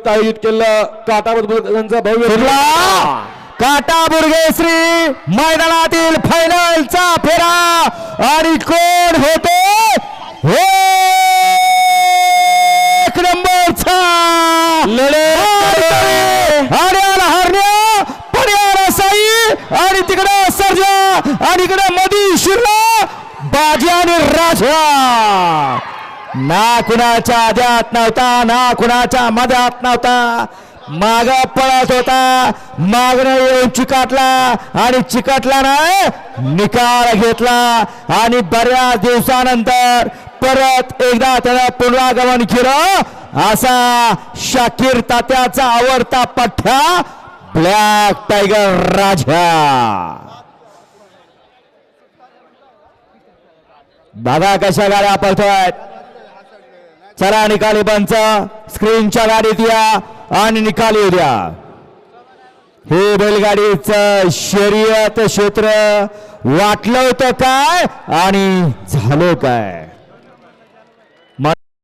निमित्त आयोजित केलेलं काटाबुर्गेंचा भव्य काटा बुर्गेश्री मैदानातील फायनलचा फेरा आणि कोण होतो एक नंबरचा हरियाणा हरण्या पर्याणा साई आणि तिकडे सर्जा आणि इकडे मधी शिरला बाजी आणि राजा ना कुणाच्या आद्यात नव्हता ना कुणाच्या मध्यात नव्हता माग पळत होता मागणं येऊन चिकाटला आणि चिकाटला नाही निकाल घेतला आणि बऱ्याच दिवसानंतर परत एकदा त्याला पुनरागमन केलं असा शाकीर तात्याचा आवडता पठ्ठा ब्लॅक टायगर राजा बघा कशा गाड्या पळतोय चला निकाली पंच स्क्रीनच्या गाडीत या आणि निकाल येऊ द्या हे बैलगाडीचं शर्यत क्षेत्र वाटलं होतं काय आणि झालं काय